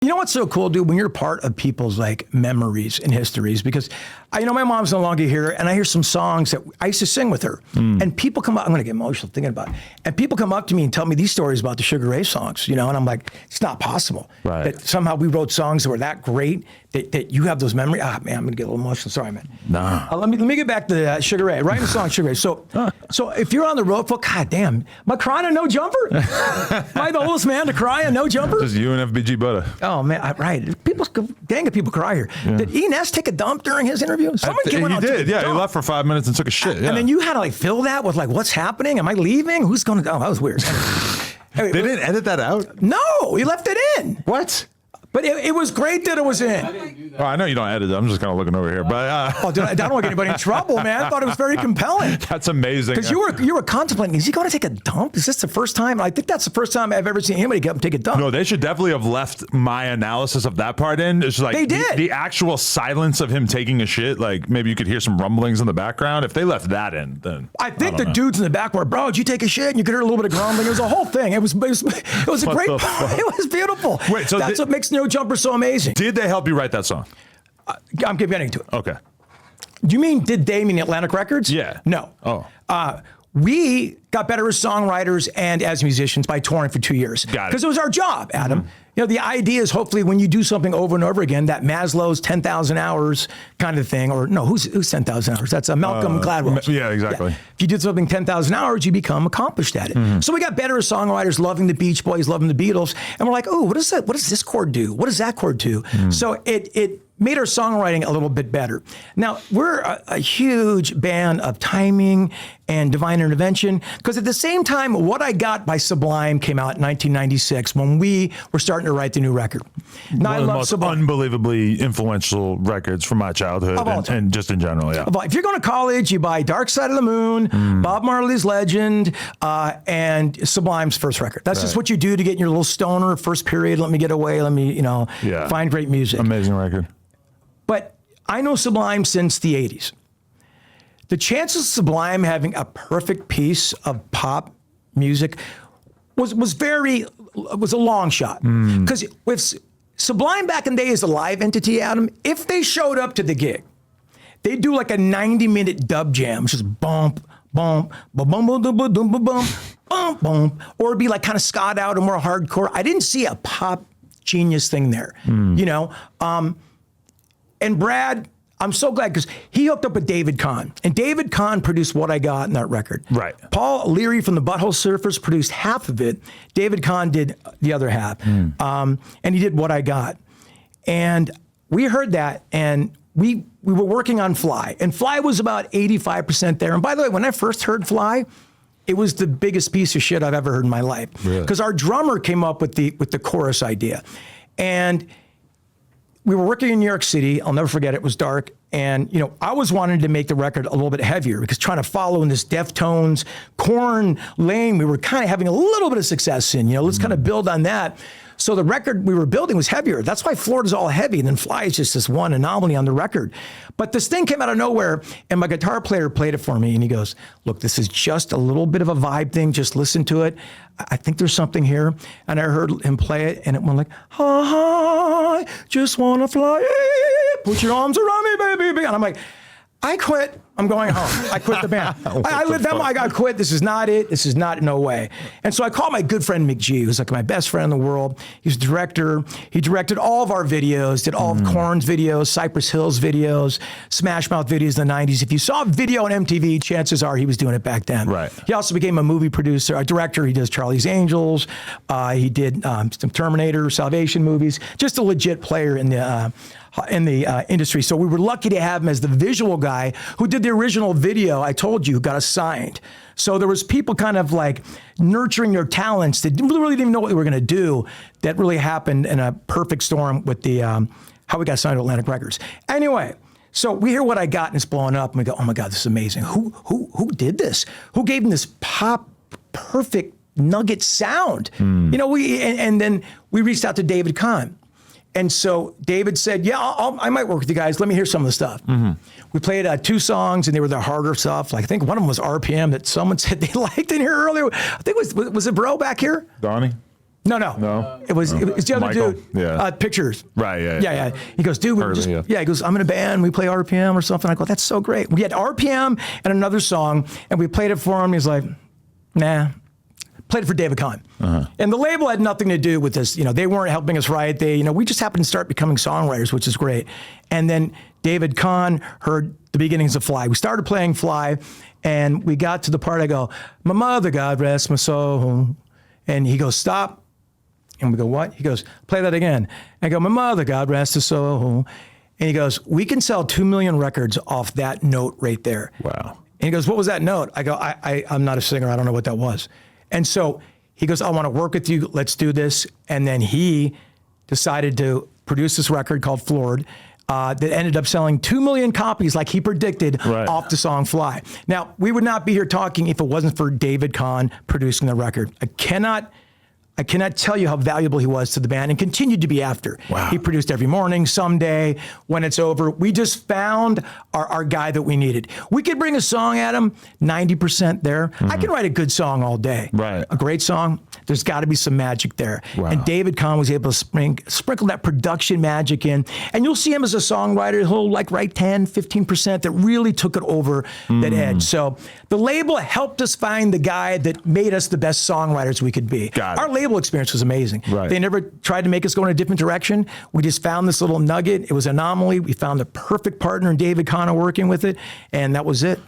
You know what's so cool, dude? When you're part of people's like memories and histories, because my mom's no longer here, and I hear some songs that I used to sing with her, and people come up. I'm gonna get emotional thinking about it. And people come up to me and tell me these stories about the Sugar Ray songs, and I'm like, it's not possible that somehow we wrote songs that were that great that you have those memories. Ah, man, I'm gonna get a little emotional. Sorry, man. Nah. Let me get back to Sugar Ray. Writing the song Sugar Ray. So if you're on the road, God damn, am I crying on No Jumper? Am I the oldest man to cry on No Jumper? Just you and FBG Butter. Oh man, right. Dang it, people cry here. Yeah. Did Ines take a dump during his interview? Someone came out. He did. Yeah, he left for 5 minutes and took a shit. Yeah. And then you had to like fill that with like, what's happening? Am I leaving? Who's going to? Oh, that was weird. They didn't edit that out? No, he left it in. What? But it was great that it was in. I didn't do that. Oh, I know you don't edit it. I'm just kind of looking over here. But I don't want to get anybody in trouble, man. I thought it was very compelling. That's amazing. Because you were contemplating, is he going to take a dump? Is this the first time? I think that's the first time I've ever seen anybody get up and take a dump. No, they should definitely have left my analysis of that part in. It's like they did. The actual silence of him taking a shit. Like maybe you could hear some rumblings in the background. If they left that in, then I think the dudes in the back were, bro, did you take a shit? And you could hear a little bit of grumbling. It was a whole thing. It was a great. It was beautiful. Wait, so that's what makes No Jumper so amazing. Did they help you write that song? I'm getting to it. Okay. Do you mean, did they mean Atlantic Records? Yeah. No. Oh. We got better as songwriters and as musicians by touring for 2 years. Got it. Because it was our job, Adam. The idea is hopefully when you do something over and over again, that Maslow's 10,000 hours kind of thing, or no, who's 10,000 hours? That's Malcolm Gladwell. Yeah, exactly. Yeah. If you did something 10,000 hours, you become accomplished at it. So we got better as songwriters, loving the Beach Boys, loving the Beatles, and we're like, oh, what does this chord do? What does that chord do? So it made our songwriting a little bit better. Now, we're a huge band of timing and divine intervention, because at the same time, What I Got by Sublime came out in 1996 when we were starting to write the new record. Now, One of the most unbelievably influential records from my childhood and just in general, yeah. If you're going to college, you buy Dark Side of the Moon, Bob Marley's Legend, and Sublime's first record. That's just what you do to get in your little stoner first period. Let me get away. Let me, find great music. Amazing record. But I know Sublime since the 80s. The chances of Sublime having a perfect piece of pop music was a long shot. Because with Sublime back in the day as a live entity, Adam, if they showed up to the gig, they'd do like a 90-minute dub jam, which is bump, bump, bump, bump, bump, bump, bump, bump, bump, bump, or it'd be like kind of scat out and more hardcore. I didn't see a pop genius thing there, and Brad, I'm so glad because he hooked up with David Kahn. And David Kahn produced What I Got in that record. Right. Paul Leary from the Butthole Surfers produced half of it. David Kahn did the other half. And he did What I Got. And we heard that, and we were working on Fly. And Fly was about 85% there. And by the way, when I first heard Fly, it was the biggest piece of shit I've ever heard in my life. Because our drummer came up with the chorus idea. And we were working in New York City. I'll never forget it. It was dark. And, I was wanting to make the record a little bit heavier because trying to follow in this Deftones, Korn lane, we were kind of having a little bit of success in, let's kind of build on that. So the record we were building was heavier. That's why Florida's all heavy. And then Fly is just this one anomaly on the record. But this thing came out of nowhere, and my guitar player played it for me. And he goes, look, this is just a little bit of a vibe thing. Just listen to it. I think there's something here. And I heard him play it, and it went like, I just want to fly. Put your arms around me, baby. And I'm like, I quit. I'm going home. I quit the band. I quit. This is not it. This is not, no way. And so I called my good friend McG, who's like my best friend in the world. He's a director. He directed all of our videos, did all of Korn's videos, Cypress Hill's videos, Smash Mouth videos in the 90s. If you saw a video on MTV, chances are he was doing it back then. Right. He also became a movie producer, a director. He does Charlie's Angels. He did some Terminator, Salvation movies. Just a legit player in the industry. So we were lucky to have him as the visual guy who did the original video I told you, who got us signed. So there was people kind of like nurturing their talents that really didn't even know what they were going to do. That really happened in a perfect storm with the how we got signed to Atlantic Records. Anyway, so we hear What I Got and it's blowing up and we go, oh my God, this is amazing. Who did this? Who gave him this pop perfect nugget sound? And then we reached out to David Kahn. And so David said, yeah, I might work with you guys. Let me hear some of the stuff. We played 2 songs, and they were the harder stuff. Like I think one of them was RPM that someone said they liked in here earlier. I think was it Bro back here? Donnie? No. It was the other Michael? dude. Yeah. Pictures. Right, yeah. Yeah. He goes, dude, he goes, I'm in a band. We play RPM or something. I go, that's so great. We had RPM and another song, and we played it for him. He's like, nah. Played it for David Kahn. And the label had nothing to do with this. They weren't helping us write. We just happened to start becoming songwriters, which is great. And then David Kahn heard the beginnings of Fly. We started playing Fly, and we got to the part I go, my mother, God rest my soul. And he goes, stop. And we go, what? He goes, play that again. I go, my mother, God rest her soul. And he goes, we can sell 2 million records off that note right there. Wow. And he goes, what was that note? I go, I'm not a singer. I don't know what that was. And so he goes, I want to work with you. Let's do this. And then he decided to produce this record called Floored that ended up selling 2 million copies like he predicted off the song Fly. Now, we would not be here talking if it wasn't for David Kahn producing the record. I cannot tell you how valuable he was to the band and continued to be after. Wow. He produced Every Morning, Someday, When It's Over. We just found our guy that we needed. We could bring a song at him, 90% there. I can write a good song all day. Right. A great song, there's got to be some magic there. Wow. And David Kahn was able to sprinkle that production magic in. And you'll see him as a songwriter, he'll write 10, 15% that really took it over that edge. So the label helped us find the guy that made us the best songwriters we could be. Got it. Our label experience was amazing. Right. They never tried to make us go in a different direction. We just found this little nugget. It was an anomaly. We found the perfect partner in David Kahn working with it, and that was it.